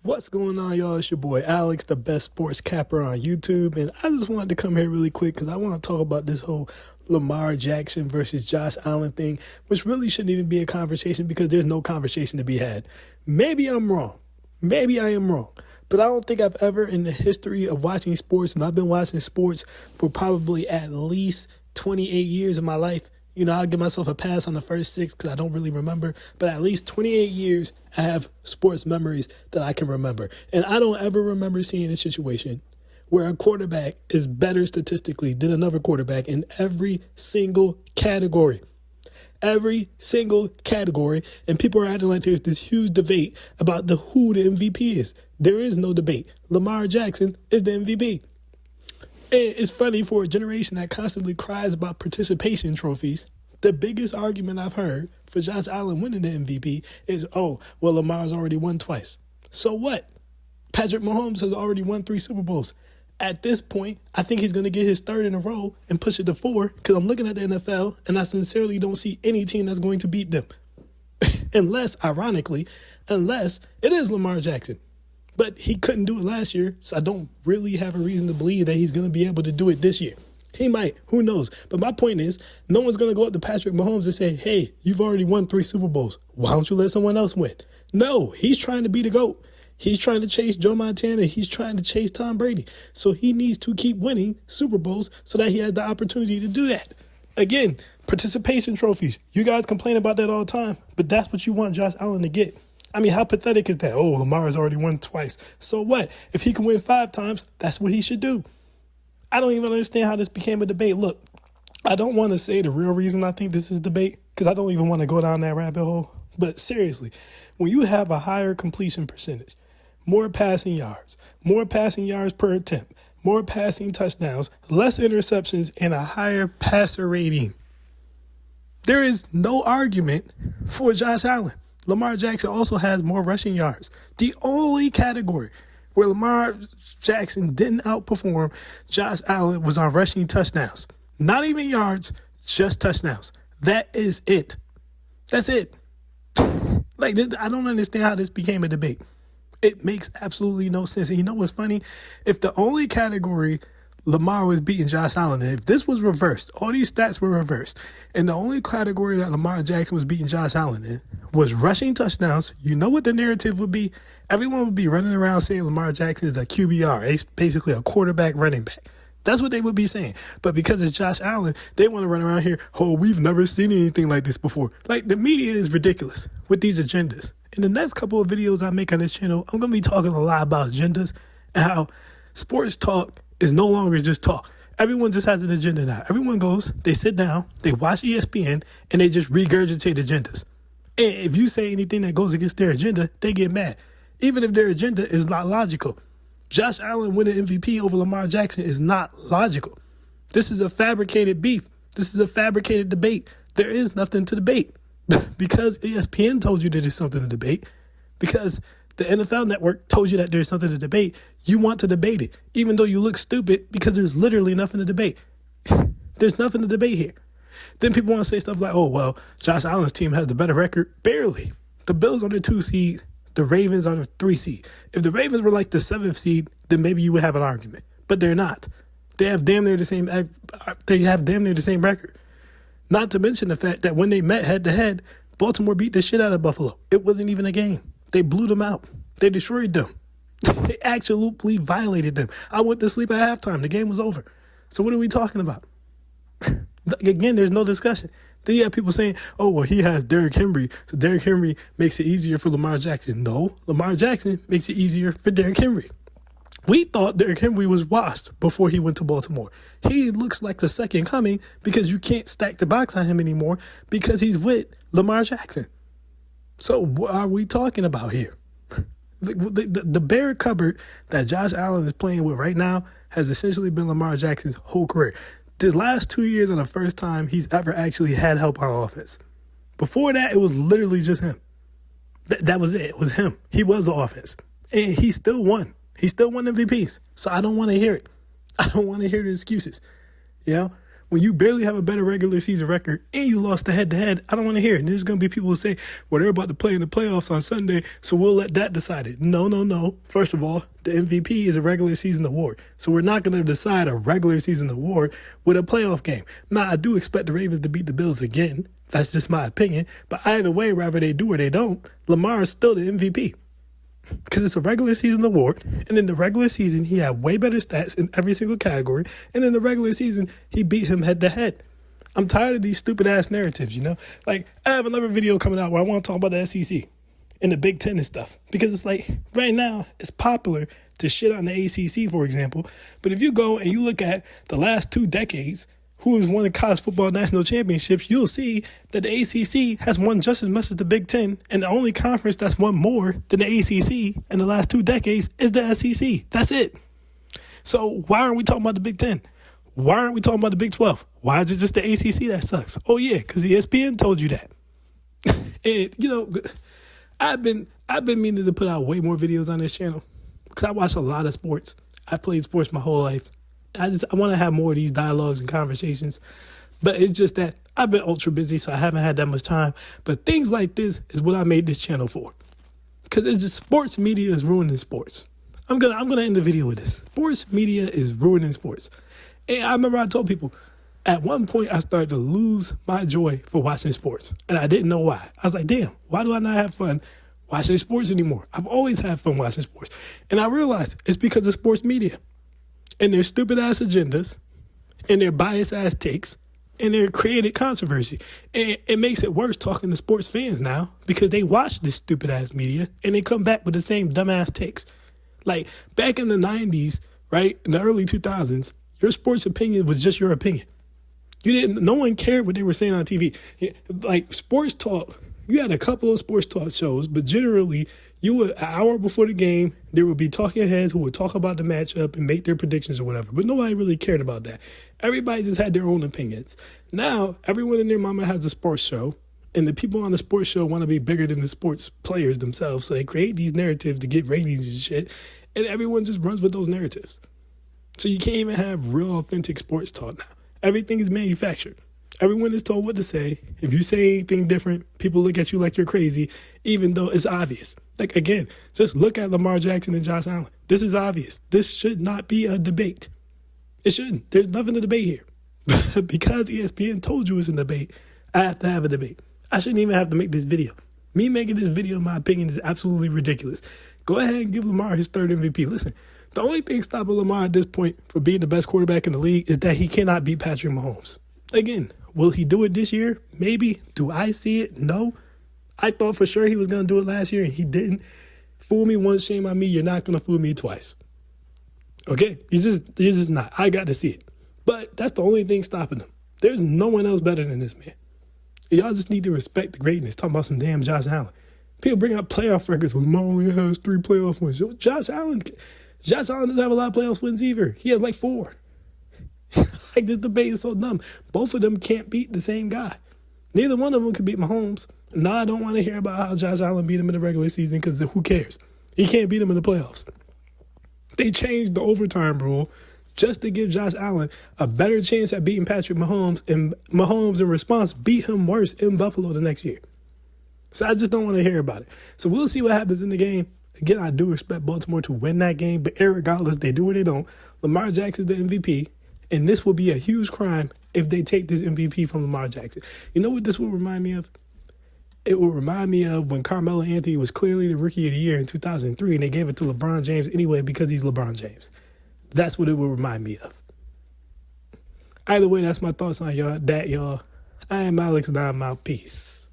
What's going on, y'all? It's your boy Alex, the best sports capper on YouTube, and I just wanted to come here really quick because I want to talk about this whole Lamar Jackson versus Josh Allen thing, which really shouldn't even be a conversation because there's no conversation to be had. Maybe I'm wrong. Maybe I am wrong. But I don't think I've ever in the history of watching sports, and I've been watching sports for probably at least 28 years of my life. You know, I'll give myself a pass on the first 6 because I don't really remember. But at least 28 years, I have sports memories that I can remember. And I don't ever remember seeing a situation where a quarterback is better statistically than another quarterback in every single category. Every single category. And people are acting like there's this huge debate about who the MVP is. There is no debate. Lamar Jackson is the MVP. It's funny for a generation that constantly cries about participation trophies. The biggest argument I've heard for Josh Allen winning the MVP is, oh, well, Lamar's already won twice. So what? Patrick Mahomes has already won 3 Super Bowls. At this point, I think he's going to get his 3rd in a row and push it to 4 because I'm looking at the NFL and I sincerely don't see any team that's going to beat them. unless it is Lamar Jackson. But he couldn't do it last year, so I don't really have a reason to believe that he's going to be able to do it this year. He might. Who knows? But my point is, no one's going to go up to Patrick Mahomes and say, hey, you've already won 3 Super Bowls. Why don't you let someone else win? No, he's trying to be the GOAT. He's trying to chase Joe Montana. He's trying to chase Tom Brady. So he needs to keep winning Super Bowls so that he has the opportunity to do that. Again, participation trophies. You guys complain about that all the time, but that's what you want Josh Allen to get. I mean, how pathetic is that? Oh, Lamar has already won twice. So what? If he can win 5 times, that's what he should do. I don't even understand how this became a debate. Look, I don't want to say the real reason I think this is a debate because I don't even want to go down that rabbit hole. But seriously, when you have a higher completion percentage, more passing yards per attempt, more passing touchdowns, less interceptions, and a higher passer rating, there is no argument for Josh Allen. Lamar Jackson also has more rushing yards. The only category where Lamar Jackson didn't outperform Josh Allen was on rushing touchdowns. Not even yards, just touchdowns. That is it. That's it. Like, I don't understand how this became a debate. It makes absolutely no sense. And you know what's funny? If the only category Lamar was beating Josh Allen in, if this was reversed, all these stats were reversed, and the only category that Lamar Jackson was beating Josh Allen in was rushing touchdowns, you know what the narrative would be? Everyone would be running around saying Lamar Jackson is a QBR, basically a quarterback running back. That's what they would be saying. But because it's Josh Allen, they want to run around here, oh, we've never seen anything like this before. Like, the media is ridiculous with these agendas. In the next couple of videos I make on this channel, I'm going to be talking a lot about agendas and how sports talk is no longer just talk. Everyone just has an agenda now. Everyone goes, they sit down, they watch ESPN, and they just regurgitate agendas. And if you say anything that goes against their agenda, they get mad. Even if their agenda is not logical. Josh Allen winning MVP over Lamar Jackson is not logical. This is a fabricated beef. This is a fabricated debate. There is nothing to debate. Because ESPN told you that there's something to debate. Because the NFL Network told you that there's something to debate. You want to debate it, even though you look stupid, because there's literally nothing to debate. There's nothing to debate here. Then people want to say stuff like, oh, well, Josh Allen's team has the better record. Barely. The Bills are the 2 seed. The Ravens are the 3 seed. If the Ravens were like the 7th seed, then maybe you would have an argument. But they're not. They have damn near the same record. Not to mention the fact that when they met head-to-head, Baltimore beat the shit out of Buffalo. It wasn't even a game. They blew them out. They destroyed them. They absolutely violated them. I went to sleep at halftime. The game was over. So what are we talking about? Again, there's no discussion. Then you have people saying, oh, well, he has Derrick Henry, so Derrick Henry makes it easier for Lamar Jackson. No, Lamar Jackson makes it easier for Derrick Henry. We thought Derrick Henry was washed before he went to Baltimore. He looks like the second coming because you can't stack the box on him anymore because he's with Lamar Jackson. So what are we talking about here? The bare cupboard that Josh Allen is playing with right now has essentially been Lamar Jackson's whole career. These last 2 years are the first time he's ever actually had help on offense. Before that, it was literally just him. That was it. It was him. He was the offense. And he still won. He still won MVPs. So I don't want to hear it. I don't want to hear the excuses. You know, When you barely have a better regular season record and you lost the head-to-head, I don't want to hear it. And there's going to be people who say, well, they're about to play in the playoffs on Sunday, so we'll let that decide it. No, no, no. First of all, the MVP is a regular season award. So we're not going to decide a regular season award with a playoff game. Now, I do expect the Ravens to beat the Bills again. That's just my opinion. But either way, whether they do or they don't, Lamar is still the MVP. Because it's a regular season award, and in the regular season, he had way better stats in every single category, and in the regular season, he beat him head-to-head. I'm tired of these stupid-ass narratives, you know? Like, I have another video coming out where I want to talk about the SEC and the Big Ten and stuff, because it's like, right now, it's popular to shit on the ACC, for example, but if you go and you look at the last 2 decades, who has won the college football national championships, you'll see that the ACC has won just as much as the Big Ten, and the only conference that's won more than the ACC in the last 2 decades is the SEC. That's it. So why aren't we talking about the Big Ten? Why aren't we talking about the Big 12? Why is it just the ACC that sucks? Oh, yeah, because ESPN told you that. And, you know, I've been meaning to put out way more videos on this channel because I watch a lot of sports. I've played sports my whole life. I want to have more of these dialogues and conversations, but it's just that I've been ultra busy, so I haven't had that much time. But things like this is what I made this channel for, because it's just sports media is ruining sports. I'm gonna end the video with this. Sports media is ruining sports, and I remember I told people at one point I started to lose my joy for watching sports, and I didn't know why. I was like, damn, why do I not have fun watching sports anymore? I've always had fun watching sports, and I realized it's because of sports media. And their stupid-ass agendas, and their biased-ass takes, and their created controversy. And it makes it worse talking to sports fans now because they watch this stupid-ass media, and they come back with the same dumbass takes. Like, back in the 90s, right, in the early 2000s, your sports opinion was just your opinion. No one cared what they were saying on TV. Like, sports talk, you had a couple of sports talk shows, but generally, an hour before the game, there would be talking heads who would talk about the matchup and make their predictions or whatever. But nobody really cared about that. Everybody just had their own opinions. Now, everyone and their mama has a sports show, and the people on the sports show want to be bigger than the sports players themselves. So they create these narratives to get ratings and shit, and everyone just runs with those narratives. So you can't even have real authentic sports talk now. Everything is manufactured. Everyone is told what to say. If you say anything different, people look at you like you're crazy, even though it's obvious. Like, again, just look at Lamar Jackson and Josh Allen. This is obvious. This should not be a debate. It shouldn't. There's nothing to debate here. Because ESPN told you it's a debate, I have to have a debate. I shouldn't even have to make this video. Me making this video, in my opinion, is absolutely ridiculous. Go ahead and give Lamar his 3rd MVP. Listen, the only thing stopping Lamar at this point for being the best quarterback in the league is that he cannot beat Patrick Mahomes. Again, will he do it this year? Maybe. Do I see it? No. I thought for sure he was going to do it last year, and he didn't. Fool me once, shame on me. You're not going to fool me twice. Okay? You're just not. I got to see it. But that's the only thing stopping him. There's no one else better than this man. Y'all just need to respect the greatness. Talking about some damn Josh Allen. People bring up playoff records. Well, Lamar only has 3 playoff wins. Josh Allen doesn't have a lot of playoff wins either. He has like 4. Like, this debate is so dumb. Both of them can't beat the same guy. Neither one of them could beat Mahomes. No, I don't want to hear about how Josh Allen beat him in the regular season because who cares? He can't beat him in the playoffs. They changed the overtime rule just to give Josh Allen a better chance at beating Patrick Mahomes, and Mahomes, in response, beat him worse in Buffalo the next year. So I just don't want to hear about it. So we'll see what happens in the game. Again, I do expect Baltimore to win that game, but regardless, they do or they don't. Lamar Jackson's the MVP. And this will be a huge crime if they take this MVP from Lamar Jackson. You know what this will remind me of? It will remind me of when Carmelo Anthony was clearly the Rookie of the Year in 2003, and they gave it to LeBron James anyway because he's LeBron James. That's what it will remind me of. Either way, that's my thoughts on y'all. I am Alex, and I'm out. Peace.